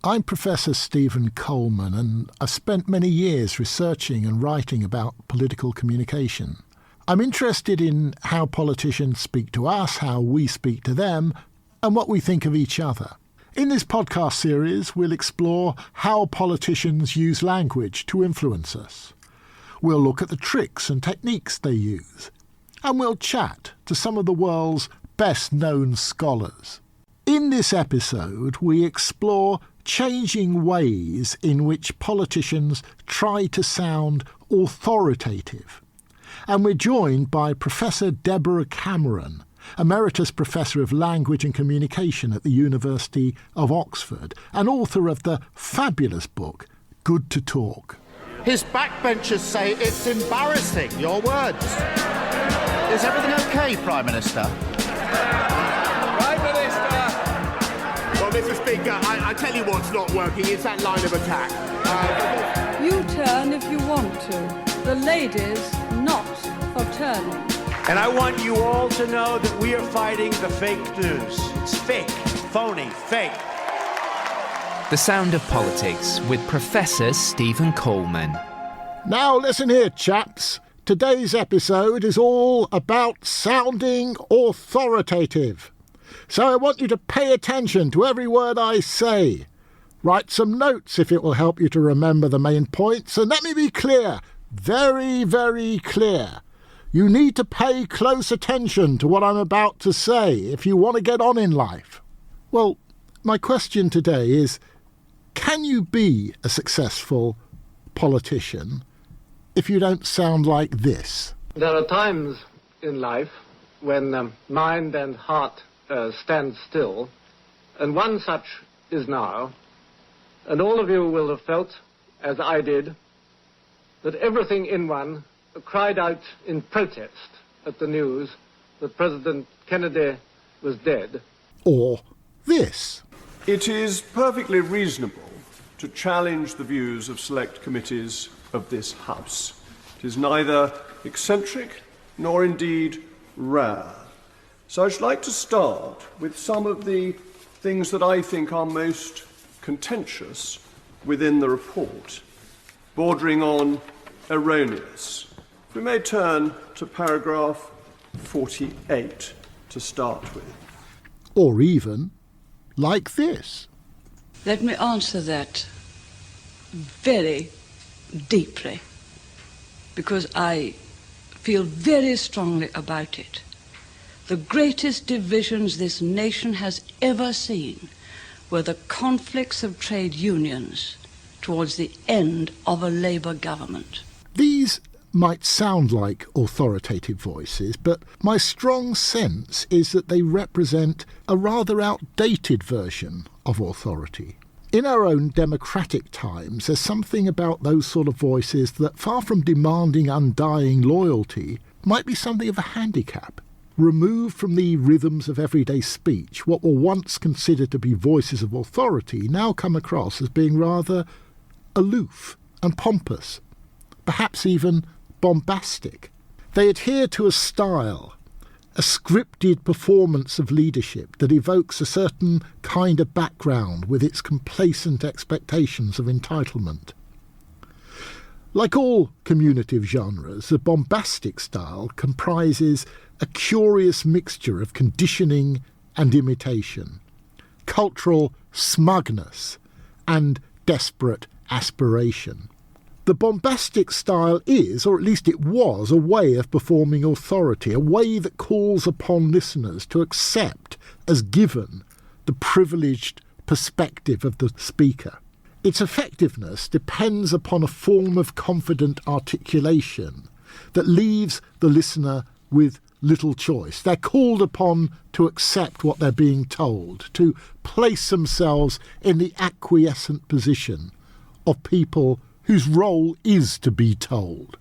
I'm Professor Stephen Coleman, and I've spent many years researching and writing about political communication. I'm interested in how politicians speak to us, how we speak to them, and what we think of each other. In this podcast series, we'll explore how politicians use language to influence us. We'll look at the tricks and techniques they use, and we'll chat to some of the world's best-known scholars. In this episode, we explore changing ways in which politicians try to sound authoritative. And we're joined by Professor Deborah Cameron, Emeritus Professor of Language and Communication at the University of Oxford, and author of the fabulous book, Good to Talk. His backbenchers say it's embarrassing, your words. Is everything okay, Prime Minister? Prime Minister! Well, Mr. Speaker, I tell you what's not working. It's that line of attack. You turn if you want to. The lady's not for turning. And I want you all to know that we are fighting the fake news. It's fake, phony, fake. The Sound of Politics with Professor Stephen Coleman. Now listen here, chaps. Today's episode is all about sounding authoritative. So I want you to pay attention to every word I say. Write some notes if it will help you to remember the main points. And let me be clear, very, very clear. You need to pay close attention to what I'm about to say if you want to get on in life. Well, my question today is, can you be a successful politician if you don't sound like this? There are times in life when mind and heart stand still, and one such is now, and all of you will have felt, as I did, that everything in one cried out in protest at the news that President Kennedy was dead. Or this. It is perfectly reasonable to challenge the views of select committees of this House. It is neither eccentric nor indeed rare. So I should like to start with some of the things that I think are most contentious within the report, bordering on erroneous. We may turn to paragraph 48 to start with. Or even like this. Let me answer that very deeply, because I feel very strongly about it. The greatest divisions this nation has ever seen were the conflicts of trade unions towards the end of a Labour government. These might sound like authoritative voices, but my strong sense is that they represent a rather outdated version of authority. In our own democratic times, there's something about those sort of voices that, far from demanding undying loyalty, might be something of a handicap. Removed from the rhythms of everyday speech, what were once considered to be voices of authority now come across as being rather aloof and pompous, perhaps even bombastic. They adhere to a style, a scripted performance of leadership that evokes a certain kind of background with its complacent expectations of entitlement. Like all communicative genres, the bombastic style comprises a curious mixture of conditioning and imitation, cultural smugness and desperate aspiration. The bombastic style is, or at least it was, a way of performing authority, a way that calls upon listeners to accept as given the privileged perspective of the speaker. Its effectiveness depends upon a form of confident articulation that leaves the listener with little choice. They're called upon to accept what they're being told, to place themselves in the acquiescent position of people whose role is to be told.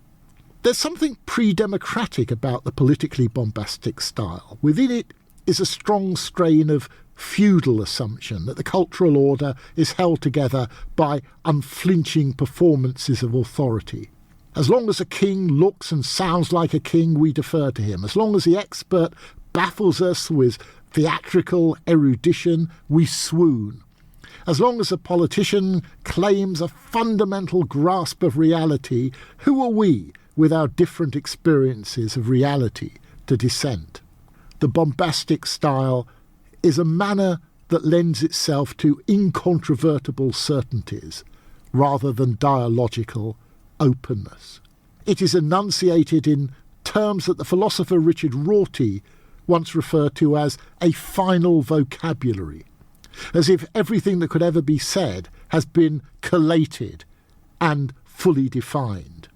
There's something pre-democratic about the politically bombastic style. Within it is a strong strain of feudal assumption that the cultural order is held together by unflinching performances of authority. As long as a king looks and sounds like a king, we defer to him. As long as the expert baffles us with theatrical erudition, we swoon. As long as a politician claims a fundamental grasp of reality, who are we, with our different experiences of reality, to dissent? The bombastic style is a manner that lends itself to incontrovertible certainties rather than dialogical openness. It is enunciated in terms that the philosopher Richard Rorty once referred to as a final vocabulary, as if everything that could ever be said has been collated and fully defined.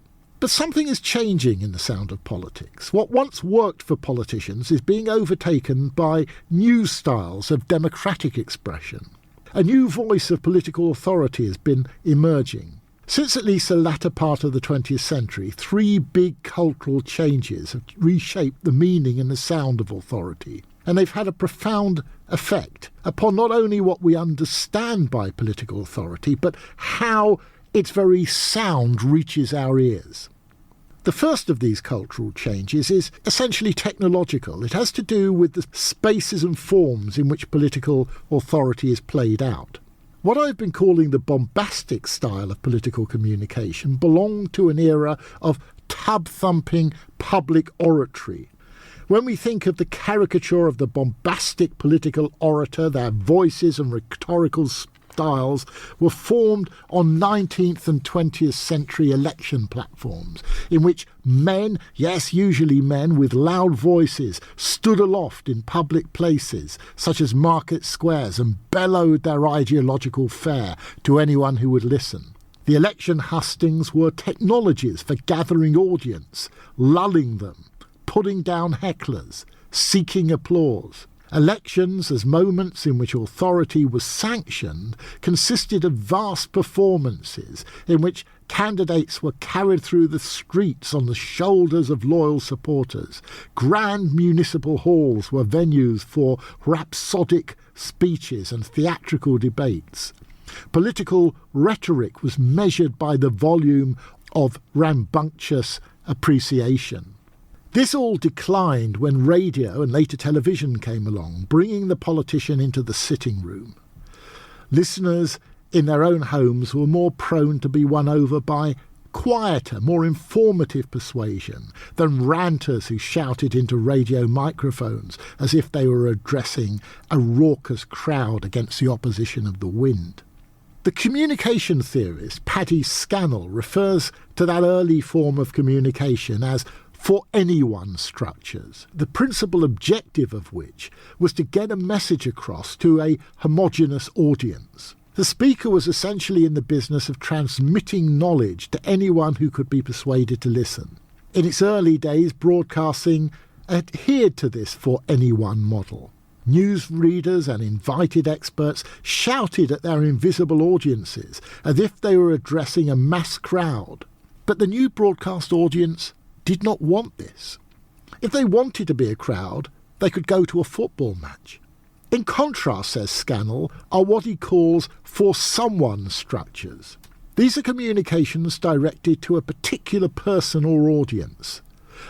But something is changing in the sound of politics. What once worked for politicians is being overtaken by new styles of democratic expression. A new voice of political authority has been emerging. Since at least the latter part of the 20th century, three big cultural changes have reshaped the meaning and the sound of authority. And they've had a profound effect upon not only what we understand by political authority, but how its very sound reaches our ears. The first of these cultural changes is essentially technological. It has to do with the spaces and forms in which political authority is played out. What I've been calling the bombastic style of political communication belonged to an era of tub-thumping public oratory. When we think of the caricature of the bombastic political orator, their voices and rhetorical styles were formed on 19th and 20th century election platforms, in which men, yes, usually men with loud voices, stood aloft in public places, such as market squares, and bellowed their ideological fare to anyone who would listen. The election hustings were technologies for gathering audience, lulling them, putting down hecklers, seeking applause. Elections, as moments in which authority was sanctioned, consisted of vast performances in which candidates were carried through the streets on the shoulders of loyal supporters. Grand municipal halls were venues for rhapsodic speeches and theatrical debates. Political rhetoric was measured by the volume of rambunctious appreciation. This all declined when radio and later television came along, bringing the politician into the sitting room. Listeners in their own homes were more prone to be won over by quieter, more informative persuasion than ranters who shouted into radio microphones as if they were addressing a raucous crowd against the opposition of the wind. The communication theorist Paddy Scannell refers to that early form of communication as for anyone structures, the principal objective of which was to get a message across to a homogeneous audience. The speaker was essentially in the business of transmitting knowledge to anyone who could be persuaded to listen. In its early days, broadcasting adhered to this for anyone model. News readers and invited experts shouted at their invisible audiences as if they were addressing a mass crowd. But the new broadcast audience did not want this. If they wanted to be a crowd, they could go to a football match. In contrast, says Scannell, are what he calls for someone structures. These are communications directed to a particular person or audience.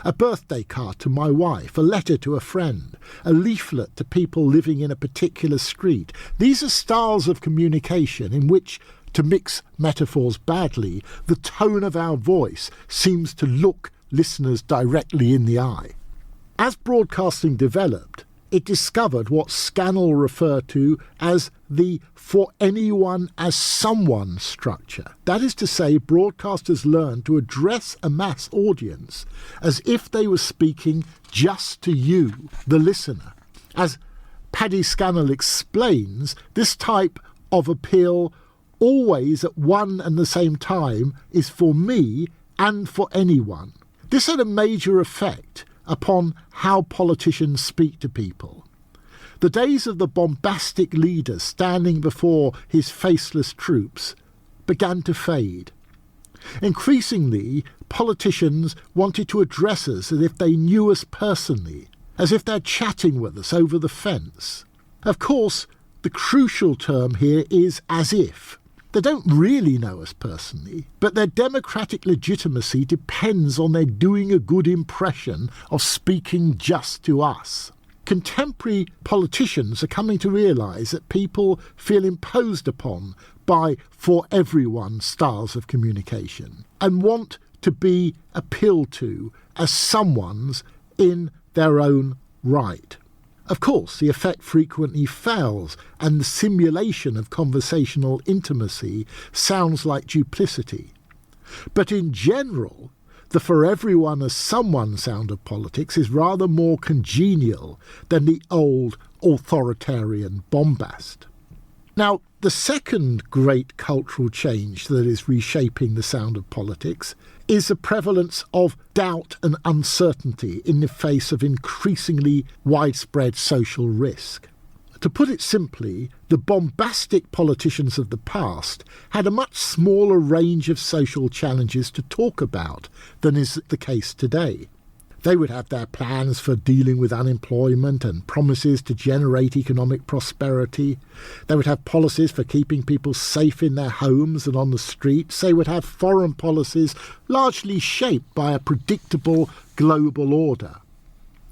A birthday card to my wife, a letter to a friend, a leaflet to people living in a particular street. These are styles of communication in which, to mix metaphors badly, the tone of our voice seems to look listeners directly in the eye. As broadcasting developed, it discovered what Scannell referred to as the for anyone as someone structure. That is to say, broadcasters learned to address a mass audience as if they were speaking just to you, the listener. As Paddy Scannell explains, this type of appeal always at one and the same time is for me and for anyone. This had a major effect upon how politicians speak to people. The days of the bombastic leader standing before his faceless troops began to fade. Increasingly, politicians wanted to address us as if they knew us personally, as if they're chatting with us over the fence. Of course, the crucial term here is as if. They don't really know us personally, but their democratic legitimacy depends on their doing a good impression of speaking just to us. Contemporary politicians are coming to realise that people feel imposed upon by for everyone styles of communication and want to be appealed to as someone's in their own right. Of course, the effect frequently fails, and the simulation of conversational intimacy sounds like duplicity. But in general, the for everyone as someone sound of politics is rather more congenial than the old authoritarian bombast. Now, the second great cultural change that is reshaping the sound of politics is the prevalence of doubt and uncertainty in the face of increasingly widespread social risk. To put it simply, the bombastic politicians of the past had a much smaller range of social challenges to talk about than is the case today. They would have their plans for dealing with unemployment and promises to generate economic prosperity. They would have policies for keeping people safe in their homes and on the streets. They would have foreign policies largely shaped by a predictable global order.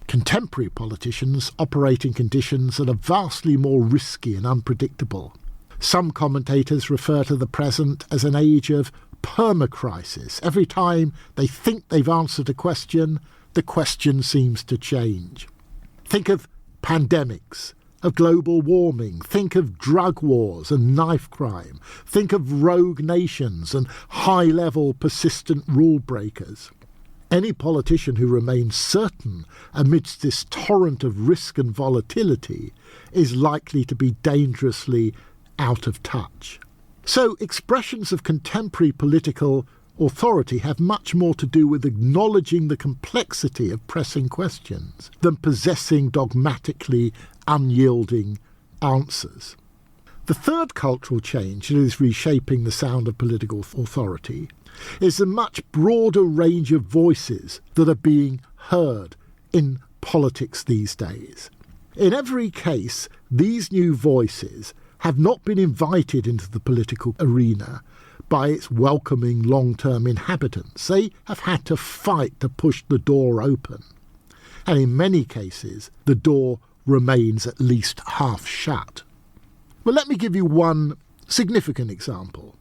Contemporary politicians operate in conditions that are vastly more risky and unpredictable. Some commentators refer to the present as an age of permacrisis. Every time they think they've answered a question, the question seems to change. Think of pandemics, of global warming, think of drug wars and knife crime, think of rogue nations and high-level persistent rule breakers. Any politician who remains certain amidst this torrent of risk and volatility is likely to be dangerously out of touch. So expressions of contemporary political authority have much more to do with acknowledging the complexity of pressing questions than possessing dogmatically unyielding answers. The third cultural change that is reshaping the sound of political authority is the much broader range of voices that are being heard in politics these days. In every case, these new voices have not been invited into the political arena by its welcoming long-term inhabitants. They have had to fight to push the door open. And in many cases, the door remains at least half shut. Well, let me give you one significant example.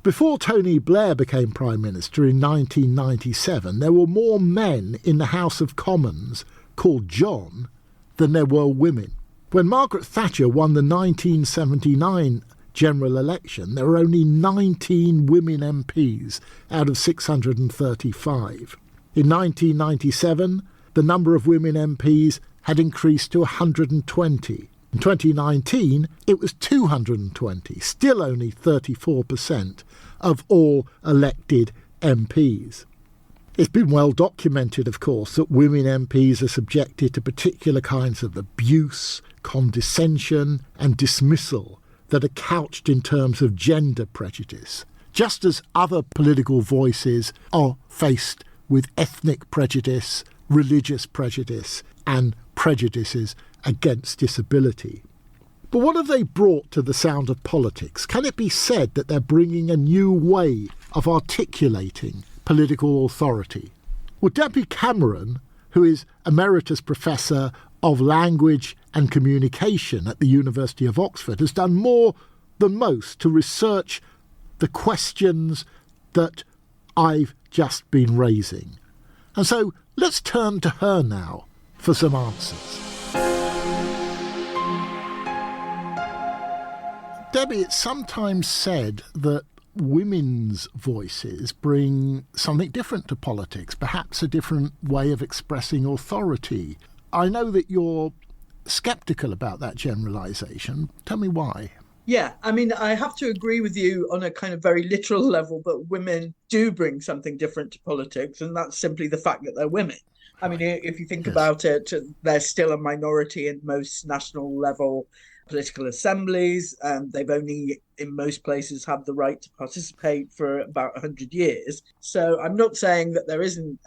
Before Tony Blair became Prime Minister in 1997, there were more men in the House of Commons called John than there were women. When Margaret Thatcher won the 1979 general election, there were only 19 women MPs out of 635. In 1997, the number of women MPs had increased to 120. In 2019, it was 220, still only 34% of all elected MPs. It's been well documented, of course, that women MPs are subjected to particular kinds of abuse, condescension and dismissal that are couched in terms of gender prejudice, just as other political voices are faced with ethnic prejudice, religious prejudice and prejudices against disability. But what have they brought to the sound of politics? Can it be said that they're bringing a new way of articulating political authority? Well, Deborah Cameron, who is Emeritus Professor of Language and Communication at the University of Oxford, has done more than most to research the questions that I've just been raising. And so let's turn to her now for some answers. Debbie, it's sometimes said that women's voices bring something different to politics, perhaps a different way of expressing authority. I know that you're sceptical about that generalisation. Tell me why. Yeah, I mean, I have to agree with you on a kind of very literal level that women do bring something different to politics, and that's simply the fact that they're women. I mean, if you think about it, they're still a minority in most national level political assemblies. They've only, in most places, had the right to participate for about 100 years. So I'm not saying that there isn't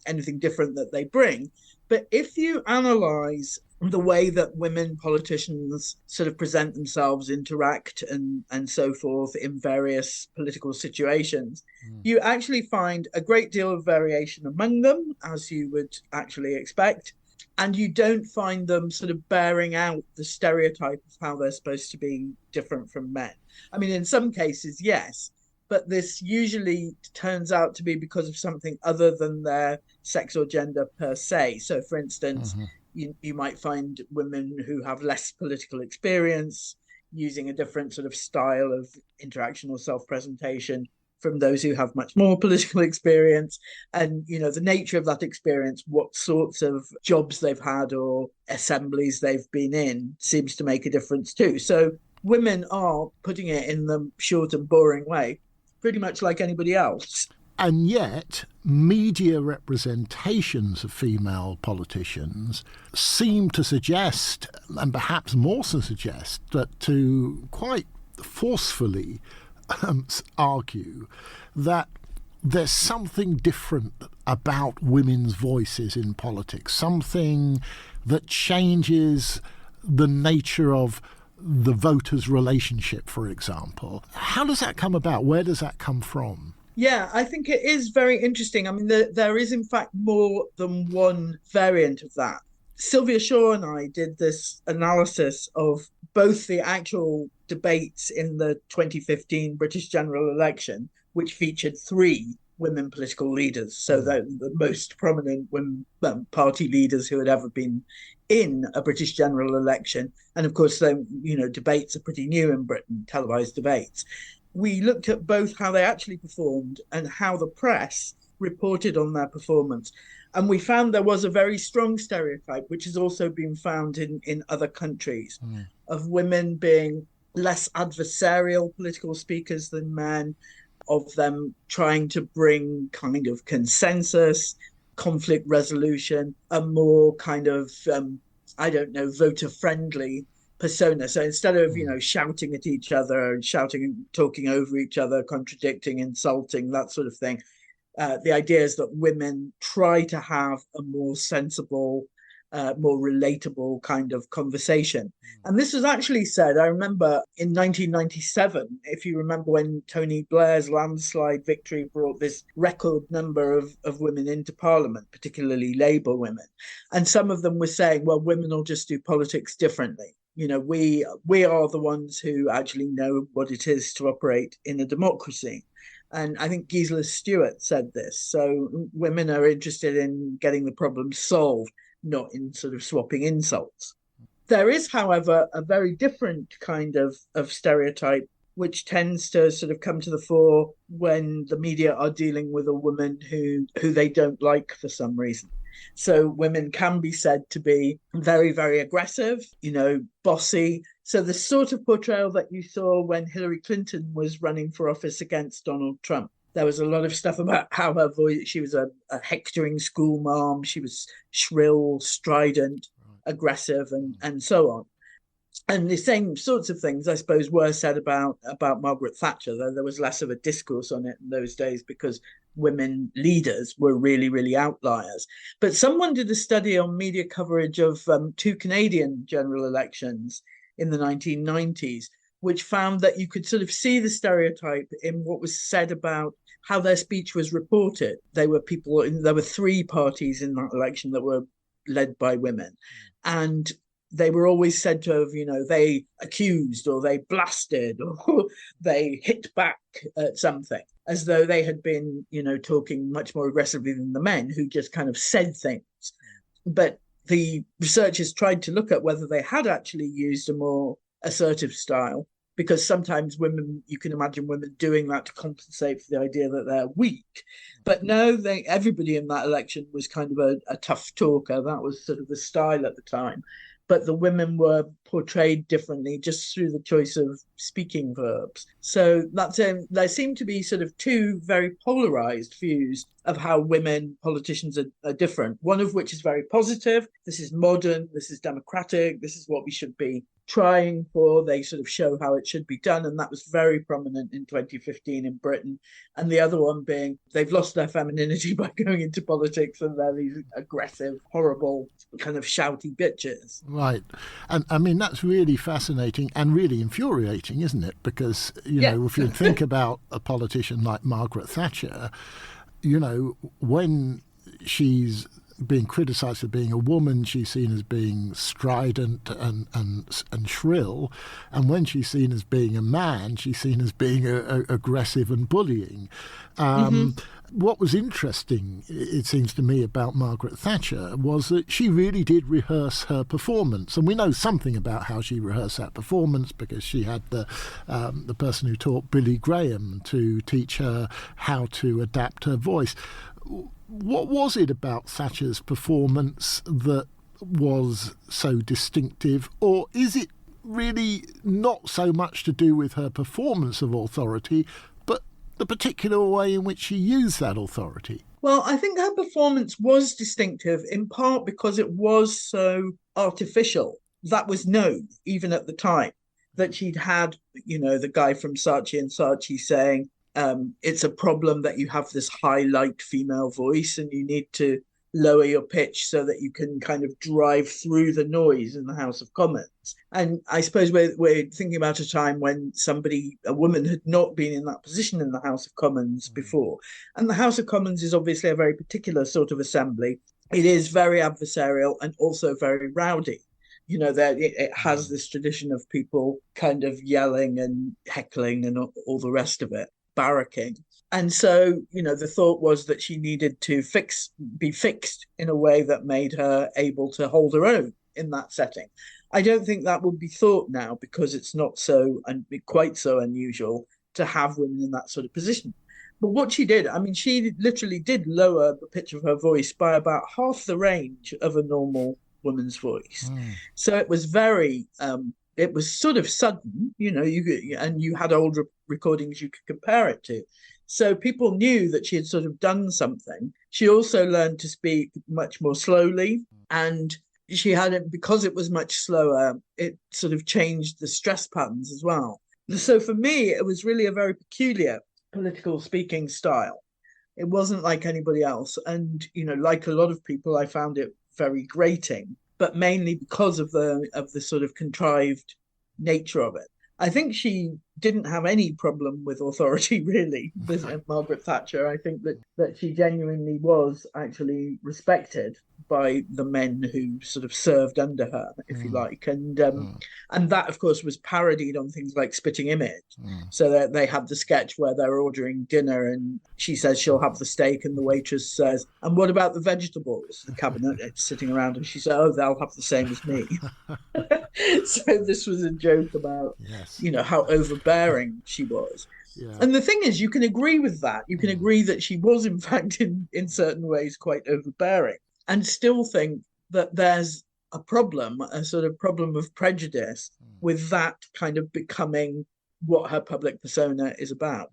anything different that they bring. But if you analyse the way that women politicians sort of present themselves, interact and so forth in various political situations, you actually find a great deal of variation among them, as you would actually expect. And you don't find them sort of bearing out the stereotype of how they're supposed to be different from men. I mean, in some cases, yes, but this usually turns out to be because of something other than their sex or gender per se. So, for instance, you might find women who have less political experience using a different sort of style of interaction or self-presentation from those who have much more political experience. And, the nature of that experience, what sorts of jobs they've had or assemblies they've been in seems to make a difference too. So women are, putting it in the short and boring way, pretty much like anybody else. And yet, media representations of female politicians seem to suggest, and perhaps more so suggest, that to quite forcefully argue that there's something different about women's voices in politics, something that changes the nature of the voters' relationship, for example. How does that come about? Where does that come from? Yeah, I think it is very interesting. I mean, there is, in fact, more than one variant of that. Sylvia Shaw and I did this analysis of both the actual debates in the 2015 British general election, which featured 3 women political leaders, so the most prominent women party leaders who had ever been in a British general election. And of course, debates are pretty new in Britain, televised debates. We looked at both how they actually performed and how the press reported on their performance. And we found there was a very strong stereotype, which has also been found in other countries, of women being less adversarial political speakers than men, of them trying to bring kind of consensus, conflict resolution, a more kind of, voter-friendly persona. So instead of, shouting at each other and talking over each other, contradicting, insulting, that sort of thing, the idea is that women try to have a more sensible, more relatable kind of conversation. And this was actually said, I remember in 1997, if you remember, when Tony Blair's landslide victory brought this record number of women into Parliament, particularly Labour women. And some of them were saying, well, women will just do politics differently. We are the ones who actually know what it is to operate in a democracy. And I think Gisela Stewart said this. So women are interested in getting the problem solved, not in sort of swapping insults. There is, however, a very different kind of stereotype, which tends to sort of come to the fore when the media are dealing with a woman who they don't like for some reason. So women can be said to be very, very aggressive, bossy. So the sort of portrayal that you saw when Hillary Clinton was running for office against Donald Trump. There was a lot of stuff about how her voice, she was a hectoring school mom, she was shrill, strident, aggressive, and so on. And the same sorts of things, I suppose, were said about Margaret Thatcher, though there was less of a discourse on it in those days because women leaders were really, really outliers. But someone did a study on media coverage of 2 Canadian general elections in the 1990s, which found that you could sort of see the stereotype in what was said about how their speech was reported. There were 3 parties in that election that were led by women. And they were always said to have, they accused or they blasted or they hit back at something, as though they had been, talking much more aggressively than the men who just kind of said things. But the researchers tried to look at whether they had actually used a more assertive style, because sometimes women, you can imagine women doing that to compensate for the idea that they're weak. But no, everybody in that election was kind of a tough talker. That was sort of the style at the time. But the women were portrayed differently just through the choice of speaking verbs. So there seem to be sort of 2 very polarized views of how women politicians are different, one of which is very positive. This is modern, this is democratic, this is what we should be trying for. They sort of show how it should be done. And that was very prominent in 2015 in Britain. And the other one being they've lost their femininity by going into politics and they're these aggressive, horrible, kind of shouty bitches. Right. And I mean, that's really fascinating and really infuriating, isn't it? Because, if you think about a politician like Margaret Thatcher, when she's being criticised for being a woman, she's seen as being strident and shrill, and when she's seen as being a man, she's seen as being aggressive and bullying. What was interesting, it seems to me, about Margaret Thatcher was that she really did rehearse her performance, and we know something about how she rehearsed that performance because she had the person who taught Billy Graham to teach her how to adapt her voice. What was it about Thatcher's performance that was so distinctive, or is it really not so much to do with her performance of authority, but the particular way in which she used that authority? Well, I think her performance was distinctive in part because it was so artificial. That was known even at the time, that she'd had, the guy from Saatchi and Saatchi saying, it's a problem that you have this high-light female voice and you need to lower your pitch so that you can kind of drive through the noise in the House of Commons. And I suppose we're thinking about a time when a woman had not been in that position in the House of Commons before. And the House of Commons is obviously a very particular sort of assembly. It is very adversarial and also very rowdy. It has this tradition of people kind of yelling and heckling and all the rest of it, barracking. And so, the thought was that she needed to be fixed in a way that made her able to hold her own in that setting. I don't think that would be thought now because it's not quite so unusual to have women in that sort of position. But what she did, she literally did lower the pitch of her voice by about half the range of a normal woman's voice. So it was very... it was sort of sudden, and you had old recordings you could compare it to. So people knew that she had sort of done something. She also learned to speak much more slowly, and she had it because it was much slower. It sort of changed the stress patterns as well. So for me, it was really a very peculiar political speaking style. It wasn't like anybody else. And, like a lot of people, I found it very grating, but mainly because of the sort of contrived nature of it. I think she didn't have any problem with authority, really, with Margaret Thatcher. I think that she genuinely was actually respected by the men who sort of served under her, if you like. And that, of course, was parodied on things like Spitting Image. So that they had the sketch where they're ordering dinner and she says she'll have the steak and the waitress says, and what about the vegetables? The cabinet is sitting around and she said, oh, they'll have the same as me. So this was a joke about, how overbearing she was. Yeah. And the thing is, you can agree with that. You can agree that she was, in fact, in certain ways quite overbearing, and still think that there's a problem, a sort of problem of prejudice with that kind of becoming what her public persona is about,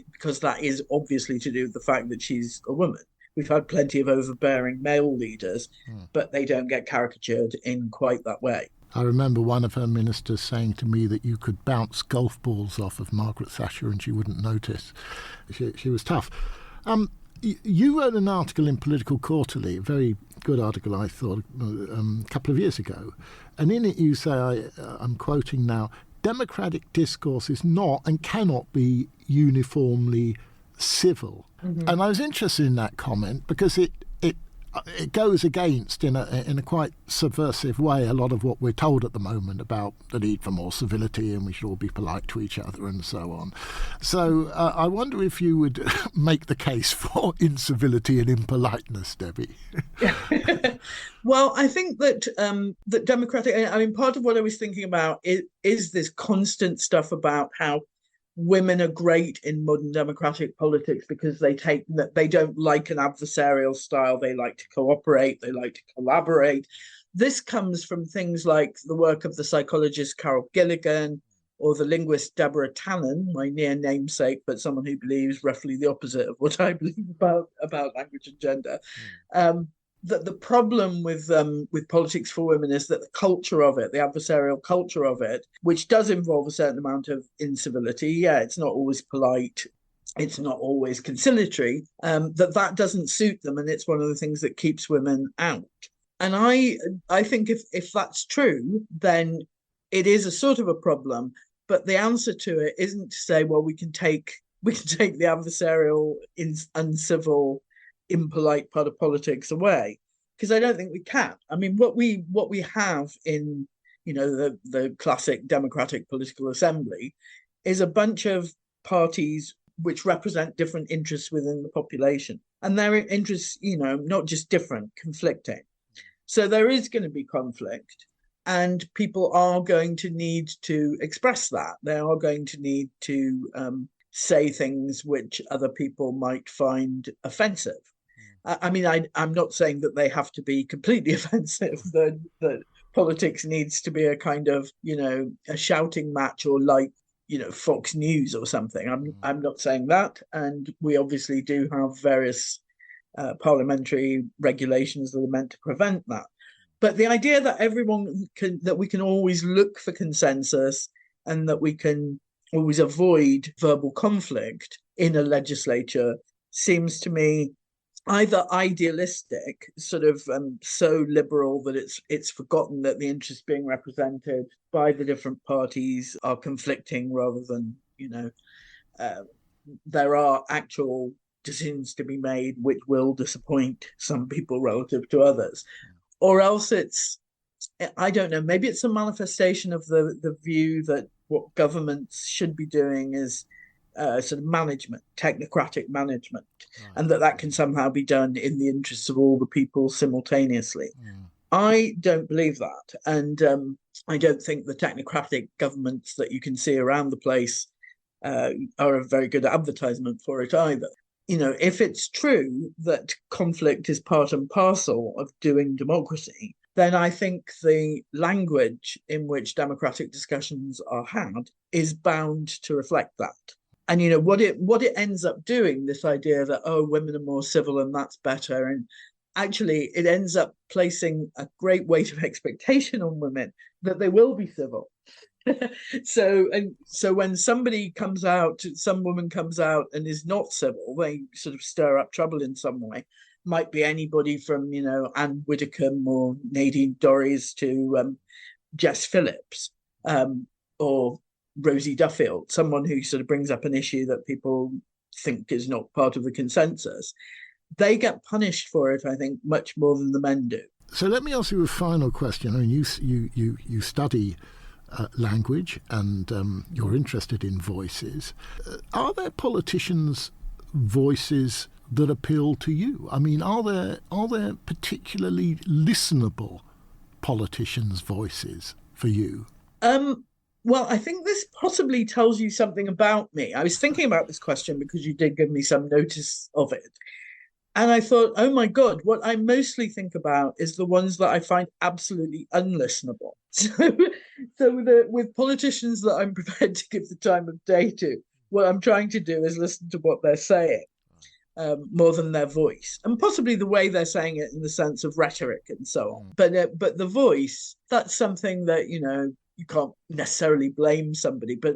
because that is obviously to do with the fact that she's a woman. We've had plenty of overbearing male leaders, but they don't get caricatured in quite that way. I remember one of her ministers saying to me that you could bounce golf balls off of Margaret Thatcher and she wouldn't notice. She was tough. You wrote an article in Political Quarterly, a very good article, I thought, a couple of years ago. And in it you say, I'm quoting now, democratic discourse is not and cannot be uniformly civil. And I was interested in that comment because it goes against, in a quite subversive way, a lot of what we're told at the moment about the need for more civility and we should all be polite to each other and so on. So I wonder if you would make the case for incivility and impoliteness, Debbie. Well, I think that that democratic, part of what I was thinking about is this constant stuff about how women are great in modern democratic politics because they don't like an adversarial style. They like to cooperate. They like to collaborate. This comes from things like the work of the psychologist Carol Gilligan or the linguist Deborah Tannen, my near namesake, but someone who believes roughly the opposite of what I believe about language and gender. That the problem with politics for women is that the culture of it, the adversarial culture of it, which does involve a certain amount of incivility, it's not always polite, it's not always conciliatory, that doesn't suit them, and it's one of the things that keeps women out. And I think if that's true, then it is a sort of a problem, but the answer to it isn't to say, well, we can take the adversarial, uncivil, impolite part of politics away, because I don't think we can. I mean, what we have in, you know, the classic democratic political assembly is a bunch of parties which represent different interests within the population, and their interests, you know, not just different, conflicting. So there is going to be conflict, and people are going to need to express that. They are going to need to say things which other people might find offensive. I mean, I'm not saying that they have to be completely offensive, that politics needs to be a kind of, you know, a shouting match, or like, you know, Fox News or something. I'm not saying that. And we obviously do have various parliamentary regulations that are meant to prevent that. But the idea that that we can always look for consensus, and that we can always avoid verbal conflict in a legislature, seems to me either idealistic, sort of so liberal that it's forgotten that the interests being represented by the different parties are conflicting, rather than, you know, there are actual decisions to be made which will disappoint some people relative to others. Or else it's, I don't know, maybe it's a manifestation of the view that what governments should be doing is sort of management, technocratic management, and that can somehow be done in the interests of all the people simultaneously. I don't believe that. And I don't think the technocratic governments that you can see around the place are a very good advertisement for it either. You know, if it's true that conflict is part and parcel of doing democracy, then I think the language in which democratic discussions are had is bound to reflect that. And, you know, what it ends up doing, this idea that, oh, women are more civil and that's better, and actually it ends up placing a great weight of expectation on women that they will be civil. So when somebody comes out, some woman comes out and is not civil, they sort of stir up trouble in some way. Might be anybody from, you know, Anne Widdecombe or Nadine Dorries to Jess Phillips or Rosie Duffield, someone who sort of brings up an issue that people think is not part of the consensus. They get punished for it, I think, much more than the men do. So let me ask you a final question. I mean, you study language, and you're interested in voices. Are there politicians' voices that appeal to you? I mean, are there particularly listenable politicians' voices for you? Well, I think this possibly tells you something about me. I was thinking about this question because you did give me some notice of it. And I thought, oh my God, what I mostly think about is the ones that I find absolutely unlistenable. So with politicians that I'm prepared to give the time of day to, what I'm trying to do is listen to what they're saying more than their voice, and possibly the way they're saying it in the sense of rhetoric and so on. But the voice, that's something that, you know, you can't necessarily blame somebody. But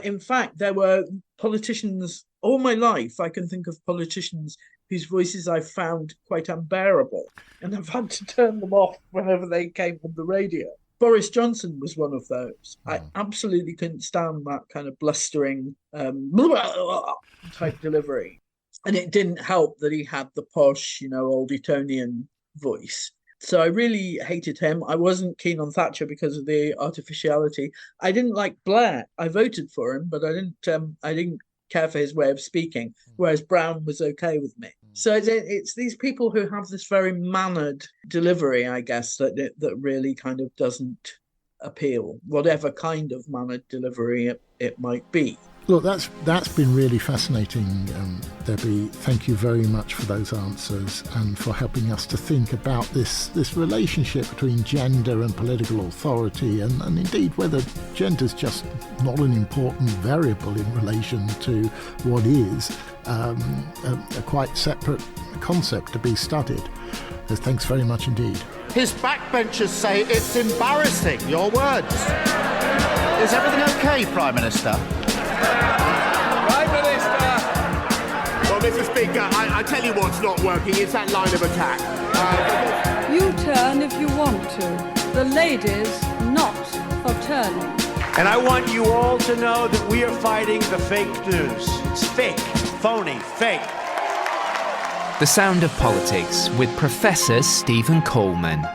in fact, there were politicians all my life. I can think of politicians whose voices I found quite unbearable, and I've had to turn them off whenever they came on the radio. Boris Johnson was one of those. I absolutely couldn't stand that kind of blustering type delivery. And it didn't help that he had the posh, you know, old Etonian voice. So I really hated him. I wasn't keen on Thatcher because of the artificiality. I didn't like Blair. I voted for him, but I didn't care for his way of speaking, whereas Brown was okay with me. So it's these people who have this very mannered delivery, I guess, that really kind of doesn't appeal, whatever kind of mannered delivery it might be. Look, that's been really fascinating, Debbie. Thank you very much for those answers and for helping us to think about this relationship between gender and political authority, and indeed whether gender's just not an important variable in relation to what is a quite separate concept to be studied. So thanks very much indeed. His backbenchers say it's embarrassing, your words. Is everything okay, Prime Minister? Prime Minister! Well, Mr. Speaker, I tell you what's not working. It's that line of attack. You turn if you want to. The ladies not for turning. And I want you all to know that we are fighting the fake news. It's fake, phony, fake. The Sound of Politics with Professor Stephen Coleman.